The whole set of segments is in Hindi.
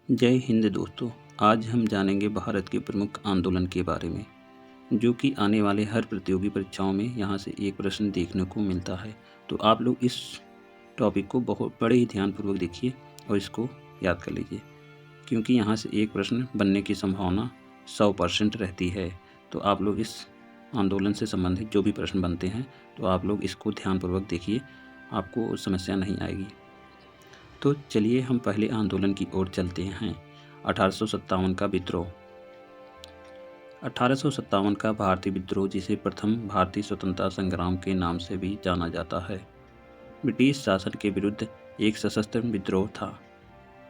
जय हिंद दोस्तों। आज हम जानेंगे भारत के प्रमुख आंदोलन के बारे में, जो कि आने वाले हर प्रतियोगी परीक्षाओं में यहाँ से एक प्रश्न देखने को मिलता है। तो आप लोग इस टॉपिक को बहुत बड़े ही ध्यानपूर्वक देखिए और इसको याद कर लीजिए, क्योंकि यहाँ से एक प्रश्न बनने की संभावना 100% रहती है। तो आप लोग इस आंदोलन से संबंधित जो भी प्रश्न बनते हैं तो आप लोग इसको ध्यानपूर्वक देखिए, आपको समस्या नहीं आएगी। तो चलिए हम पहले आंदोलन की ओर चलते हैं। 1857 का विद्रोह। 1857 का भारतीय विद्रोह, जिसे प्रथम भारतीय स्वतंत्रता संग्राम के नाम से भी जाना जाता है, ब्रिटिश शासन के विरुद्ध एक सशस्त्र विद्रोह था।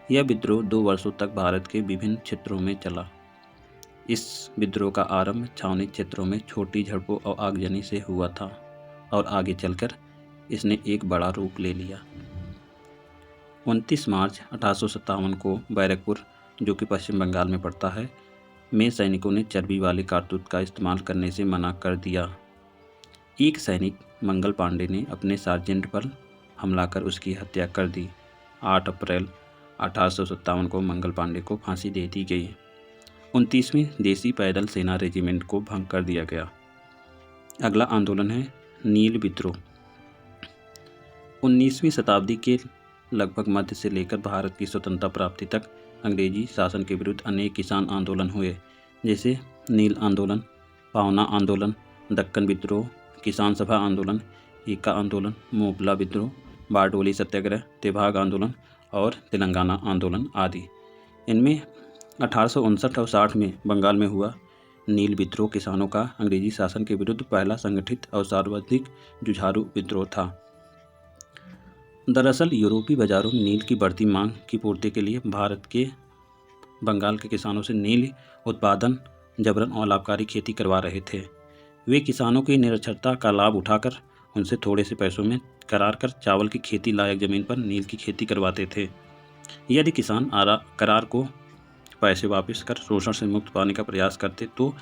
यह विद्रोह 2 वर्षों तक भारत के विभिन्न क्षेत्रों में चला। इस विद्रोह का आरंभ छावनी क्षेत्रों में छोटी झड़पों और आगजनी से हुआ था और आगे चलकर इसने एक बड़ा रूप ले लिया। 29 मार्च 1857 को बैरकपुर, जो कि पश्चिम बंगाल में पड़ता है, में सैनिकों ने चर्बी वाले कारतूस का इस्तेमाल करने से मना कर दिया। एक सैनिक मंगल पांडे ने अपने सार्जेंट पर हमला कर उसकी हत्या कर दी। 8 अप्रैल 1857 को मंगल पांडे को फांसी दे दी गई। 29वीं देसी पैदल सेना रेजिमेंट को भंग कर दिया गया। अगला आंदोलन है नील विद्रोह। 19वीं शताब्दी के लगभग मध्य से लेकर भारत की स्वतंत्रता प्राप्ति तक अंग्रेजी शासन के विरुद्ध अनेक किसान आंदोलन हुए, जैसे नील आंदोलन, पावना आंदोलन, दक्कन विद्रोह, किसान सभा आंदोलन, ईका आंदोलन, मोपला विद्रोह, बारडोली सत्याग्रह, तेभाग आंदोलन और तेलंगाना आंदोलन आदि। इनमें 1859 और 60 में बंगाल में हुआ नील विद्रोह किसानों का अंग्रेजी शासन के विरुद्ध पहला संगठित और सर्वाधिक जुझारू विद्रोह था। दरअसल यूरोपीय बाजारों में नील की बढ़ती मांग की पूर्ति के लिए भारत के बंगाल के किसानों से नील उत्पादन जबरन और लाभकारी खेती करवा रहे थे। वे किसानों की निरक्षरता का लाभ उठाकर उनसे थोड़े से पैसों में करार कर चावल की खेती लायक ज़मीन पर नील की खेती करवाते थे। यदि किसान करार को पैसे वापस कर शोषण से मुक्त पाने का प्रयास करते तो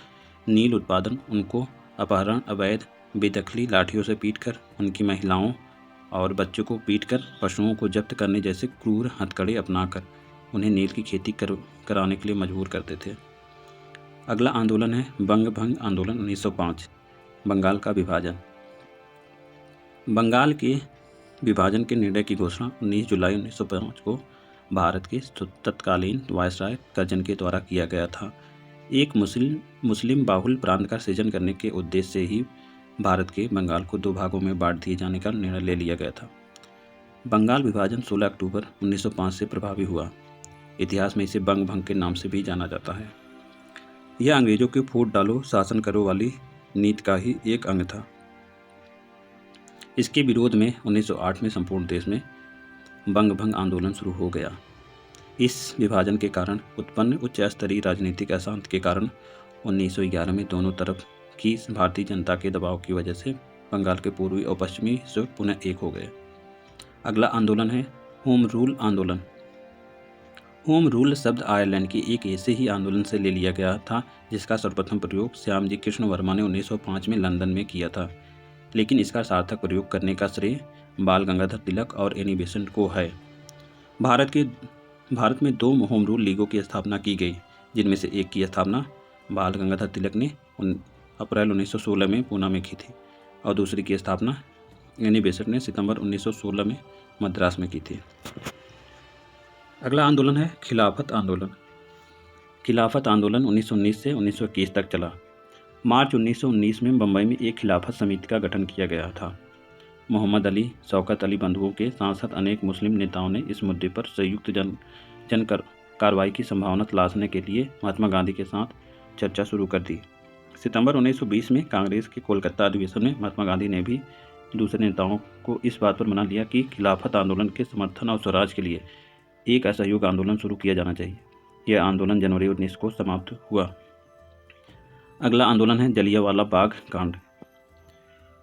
नील उत्पादन उनको अपहरण, अवैध बेदखली, लाठियों से पीटकर, उनकी महिलाओं और बच्चों को पीटकर, पशुओं को जब्त करने जैसे क्रूर हथकड़े अपनाकर उन्हें नील की खेती कराने के लिए मजबूर करते थे। अगला आंदोलन है बंग भंग आंदोलन 1905। बंगाल का विभाजन। बंगाल के विभाजन के निर्णय की घोषणा 19 जुलाई 1905 को भारत के तत्कालीन वायसराय कर्जन के द्वारा किया गया था। एक मुस्लिम बाहुल प्रांत का सृजन करने के उद्देश्य से ही भारत के बंगाल को 2 भागों में बांट दिए जाने का निर्णय ले लिया गया था। बंगाल विभाजन 16 अक्टूबर 1905 से प्रभावी हुआ। इतिहास में इसे बंग भंग के नाम से भी जाना जाता है। यह अंग्रेजों के फूट डालो शासन करो वाली नीति का ही एक अंग था। इसके विरोध में 1908 में संपूर्ण देश में बंग भंग आंदोलन शुरू हो गया। इस विभाजन के कारण उत्पन्न उच्च स्तरीय राजनीतिक अशांति के कारण 1911 में दोनों तरफ की भारतीय जनता के दबाव की वजह से बंगाल के पूर्वी और पश्चिमी हिस्से पुनः एक हो गए। अगला आंदोलन है होम रूल आंदोलन। होम रूल शब्द आयरलैंड के एक ऐसे ही आंदोलन से ले लिया गया था जिसका सर्वप्रथम प्रयोग श्यामजी कृष्ण वर्मा ने 1905 में लंदन में किया था, लेकिन इसका सार्थक प्रयोग करने का श्रेय बाल गंगाधर तिलक और एनी बेसेंट को है। भारत में 2 होम रूल लीगों की स्थापना की गई, जिनमें से एक की स्थापना बाल गंगाधर तिलक ने अप्रैल 1916 में पूना में की थी और दूसरी की स्थापना एनी बेसेंट ने सितंबर 1916 में मद्रास में की थी। अगला आंदोलन है खिलाफत आंदोलन। खिलाफत आंदोलन 1919 से 1921 तक चला। मार्च 1919 में बम्बई में एक खिलाफत समिति का गठन किया गया था। मोहम्मद अली, शौकत अली बंधुओं के साथ साथ अनेक मुस्लिम नेताओं ने इस मुद्दे पर संयुक्त जन कार्रवाई की संभावना तलाशने के लिए महात्मा गांधी के साथ चर्चा शुरू कर दी। सितंबर 1920 में कांग्रेस के कोलकाता अधिवेशन में महात्मा गांधी ने भी दूसरे नेताओं को इस बात पर मना लिया कि खिलाफत आंदोलन के समर्थन और स्वराज के लिए एक असहयोग आंदोलन शुरू किया जाना चाहिए। यह आंदोलन जनवरी 19 को समाप्त हुआ। अगला आंदोलन है जलियांवाला बाग कांड।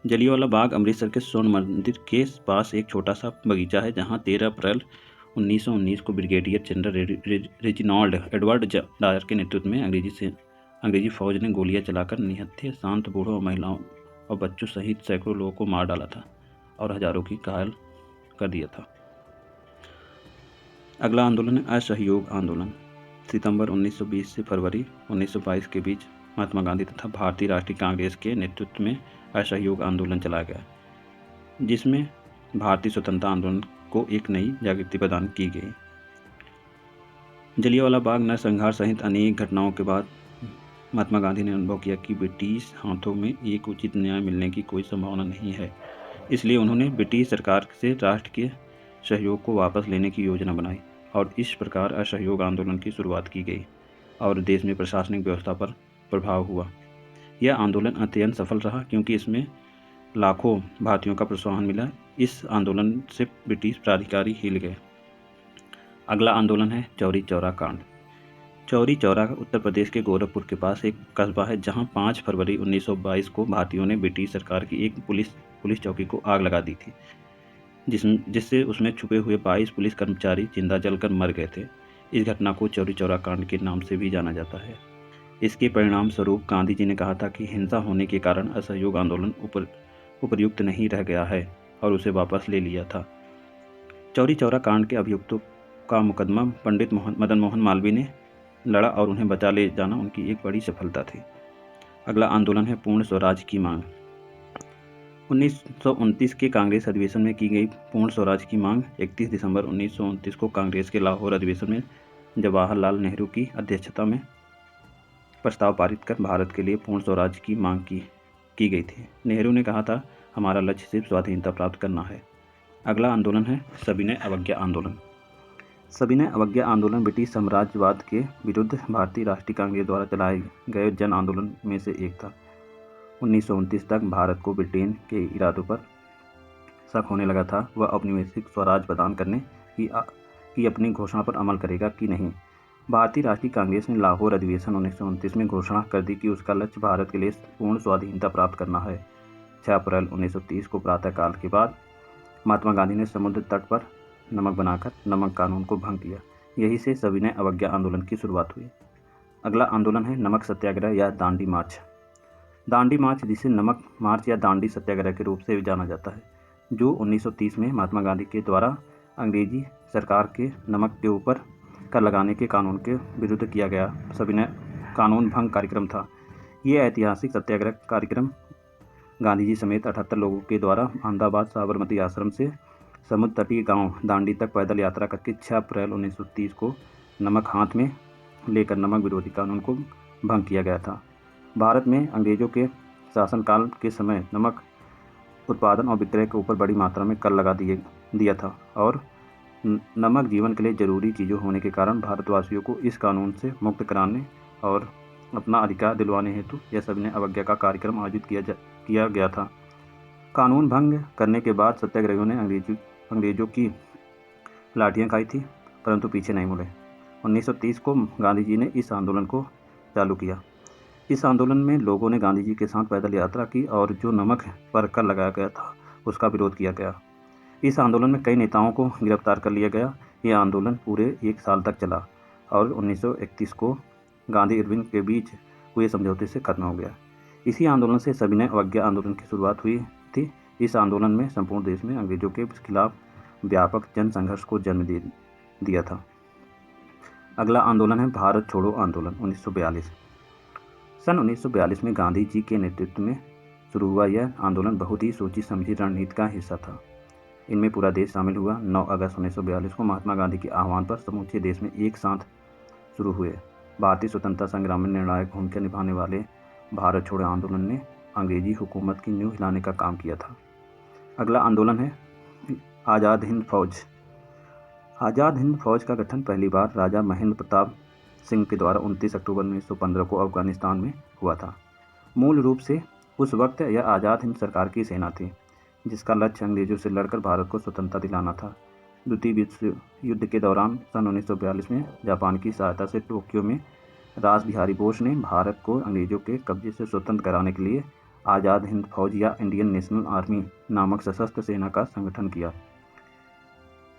जलियांवाला बाग अमृतसर के स्वर्ण मंदिर के पास एक छोटा सा बगीचा है, जहां 13 अप्रैल 1919 को brigadier general Reginald Edward Dyer के नेतृत्व में अंग्रेजी फौज ने गोलियां चलाकर निहत्थे शांत बूढ़ों और महिलाओं और बच्चों सहित सैकड़ों लोगों को मार डाला था और हजारों की घायल कर दिया था। अगला आंदोलन है असहयोग आंदोलन। सितंबर 1920 से फरवरी 1922 के बीच महात्मा गांधी तथा भारतीय राष्ट्रीय कांग्रेस के नेतृत्व में असहयोग आंदोलन चलाया गया, जिसमें भारतीय स्वतंत्रता आंदोलन को एक नई जागृति प्रदान की गई। जलियांवाला बाग नरसंहार सहित अनेक घटनाओं के बाद महात्मा गांधी ने अनुभव किया कि ब्रिटिश हाथों में एक उचित न्याय मिलने की कोई संभावना नहीं है। इसलिए उन्होंने ब्रिटिश सरकार से राष्ट्र के सहयोग को वापस लेने की योजना बनाई और इस प्रकार असहयोग आंदोलन की शुरुआत की गई और देश में प्रशासनिक व्यवस्था पर प्रभाव हुआ। यह आंदोलन अत्यंत सफल रहा क्योंकि इसमें लाखों भारतीयों का प्रोत्साहन मिला। इस आंदोलन से ब्रिटिश प्राधिकारी हिल गए। अगला आंदोलन है चौरी चौरा कांड। चौरी चौरा उत्तर प्रदेश के गोरखपुर के पास एक कस्बा है जहां 5 फरवरी 1922 को भारतीयों ने ब्रिटिश सरकार की एक पुलिस चौकी को आग लगा दी थी, जिससे उसमें छुपे हुए 22 पुलिस कर्मचारी जिंदा जलकर मर गए थे। इस घटना को चौरी चौरा कांड के नाम से भी जाना जाता है। इसके परिणाम स्वरूप गांधी जी ने कहा था कि हिंसा होने के कारण असहयोग आंदोलन उपयुक्त नहीं रह गया है और उसे वापस ले लिया था। चौरी चौरा कांड के अभियुक्तों का मुकदमा पंडित मदन मोहन मालवीय ने लड़ा और उन्हें बचा ले जाना उनकी एक बड़ी सफलता थी। अगला आंदोलन है पूर्ण स्वराज की मांग। 1929 के कांग्रेस अधिवेशन में की गई पूर्ण स्वराज की मांग 31 दिसंबर 1929 को कांग्रेस के लाहौर अधिवेशन में जवाहरलाल नेहरू की अध्यक्षता में प्रस्ताव पारित कर भारत के लिए पूर्ण स्वराज की मांग की गई थी। नेहरू ने कहा था, हमारा लक्ष्य सिर्फ स्वाधीनता प्राप्त करना है। अगला आंदोलन है सविनय अवज्ञा आंदोलन। सविनय अवज्ञा आंदोलन ब्रिटिश साम्राज्यवाद के विरुद्ध भारतीय राष्ट्रीय कांग्रेस द्वारा चलाए गए जन आंदोलन में से एक था। 1929 तक भारत को ब्रिटेन के इरादों पर शक होने लगा था, वह औपनिवेशिक स्वराज प्रदान करने की अपनी घोषणा पर अमल करेगा कि नहीं। भारतीय राष्ट्रीय कांग्रेस ने लाहौर अधिवेशन 1929 में घोषणा कर दी कि उसका लक्ष्य भारत के लिए पूर्ण स्वाधीनता प्राप्त करना है। 6 अप्रैल 1930 को प्रातःकाल के बाद महात्मा गांधी ने समुद्र तट पर नमक बनाकर नमक कानून को भंग किया। यही से सविनय अवज्ञा आंदोलन की शुरुआत हुई। अगला आंदोलन है नमक सत्याग्रह या दांडी मार्च। दांडी मार्च, जिसे नमक मार्च या दांडी सत्याग्रह के रूप से जाना जाता है, जो 1930 में महात्मा गांधी के द्वारा अंग्रेजी सरकार के नमक के ऊपर कर लगाने के कानून के विरुद्ध किया गया सविनय कानून भंग कार्यक्रम था। ये ऐतिहासिक सत्याग्रह कार्यक्रम गांधी जी समेत 78 लोगों के द्वारा अहमदाबाद साबरमती आश्रम से समुद्र तटीय गांव दांडी तक पैदल यात्रा करके 6 अप्रैल 1930 को नमक हाथ में लेकर नमक विरोधी कानून को भंग किया गया था। भारत में अंग्रेजों के शासनकाल के समय नमक उत्पादन और विक्रय के ऊपर बड़ी मात्रा में कर लगा दिया था और नमक जीवन के लिए जरूरी चीज़ों होने के कारण भारतवासियों को इस कानून से मुक्त कराने और अपना अधिकार दिलवाने हेतु यह सविनय अवज्ञा का कार्यक्रम आयोजित किया गया था। कानून भंग करने के बाद सत्याग्रहियों ने अंग्रेजों की लाठियां खाई थी, परंतु पीछे नहीं मुड़े। 1930 को गांधी जी ने इस आंदोलन को चालू किया। इस आंदोलन में लोगों ने गांधी जी के साथ पैदल यात्रा की और जो नमक पर कर लगाया गया था उसका विरोध किया गया। इस आंदोलन में कई नेताओं को गिरफ्तार कर लिया गया। ये आंदोलन पूरे 1 साल तक चला और 1931 को गांधी इरविन के बीच हुए समझौते से खत्म हो गया। इसी आंदोलन से सविनय अवज्ञा आंदोलन की शुरुआत हुई थी। इस आंदोलन में संपूर्ण देश में अंग्रेजों के खिलाफ व्यापक जन संघर्ष को जन्म दिया था। अगला आंदोलन है भारत छोड़ो आंदोलन 1942। सन 1942 में गांधी जी के नेतृत्व में शुरू हुआ यह आंदोलन बहुत ही सोची समझी रणनीति का हिस्सा था। इनमें पूरा देश शामिल हुआ। 9 अगस्त 1942 को महात्मा गांधी के आह्वान पर समूचे देश में एक साथ शुरू हुए भारतीय स्वतंत्रता संग्राम में निर्णायक भूमिका निभाने वाले भारत छोड़ो आंदोलन ने अंग्रेजी हुकूमत की नींव हिलाने का काम किया था। अगला आंदोलन है आज़ाद हिंद फौज। आज़ाद हिंद फौज का गठन पहली बार राजा महेंद्र प्रताप सिंह के द्वारा 29 अक्टूबर 1915 को अफगानिस्तान में हुआ था। मूल रूप से उस वक्त यह आज़ाद हिंद सरकार की सेना थी, जिसका लक्ष्य अंग्रेजों से लड़कर भारत को स्वतंत्रता दिलाना था। द्वितीय विश्व युद्ध के दौरान सन 1942 में जापान की सहायता से टोक्यो में रास बिहारी बोस ने भारत को अंग्रेजों के कब्जे से स्वतंत्र कराने के लिए आज़ाद हिंद फौज या इंडियन नेशनल आर्मी नामक सशस्त्र सेना का संगठन किया।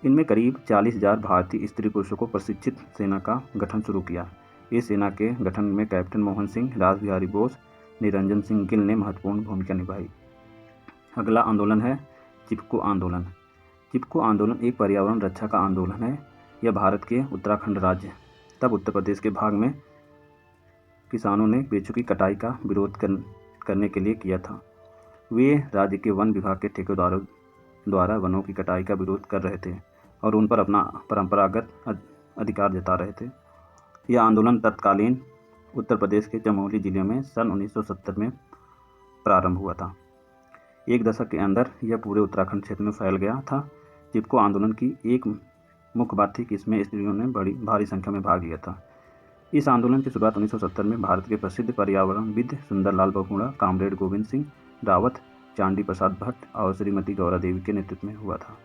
इनमें करीब 40,000 भारतीय स्त्री पुरुषों को प्रशिक्षित सेना का गठन शुरू किया। इस सेना के गठन में कैप्टन मोहन सिंह, रास बिहारी बोस, निरंजन सिंह गिल ने महत्वपूर्ण भूमिका निभाई। अगला आंदोलन है चिपको आंदोलन। चिपको आंदोलन एक पर्यावरण रक्षा का आंदोलन है यह भारत के उत्तराखंड राज्य तब उत्तर प्रदेश के भाग में किसानों ने बेचों की कटाई का विरोध करने के लिए किया था। वे राज्य के वन विभाग के ठेकेदारों द्वारा वनों की कटाई का विरोध कर रहे थे और उन पर अपना परंपरागत अधिकार जता रहे थे। यह आंदोलन तत्कालीन उत्तर प्रदेश के चमोली जिले में सन 1970 में प्रारंभ हुआ था। एक दशक के अंदर यह पूरे उत्तराखंड क्षेत्र में फैल गया था। चिपको आंदोलन की एक मुख्य बात थी कि इसमें स्त्रियों ने भारी संख्या में भाग लिया था। इस आंदोलन की शुरुआत 1970 में भारत के प्रसिद्ध पर्यावरणविद सुंदरलाल बहुगुणा, कामरेड गोविंद सिंह रावत, चांडी प्रसाद भट्ट और श्रीमती गौरा देवी के नेतृत्व में हुआ था।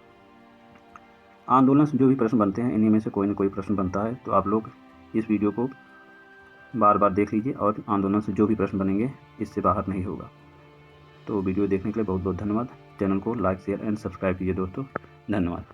आंदोलन से जो भी प्रश्न बनते हैं, इन्हीं में से कोई न कोई प्रश्न बनता है, तो आप लोग इस वीडियो को बार बार देख लीजिए और आंदोलन से जो भी प्रश्न बनेंगे इससे बाहर नहीं होगा। तो वीडियो देखने के लिए बहुत बहुत धन्यवाद। चैनल को लाइक, शेयर एंड सब्सक्राइब कीजिए दोस्तों। धन्यवाद।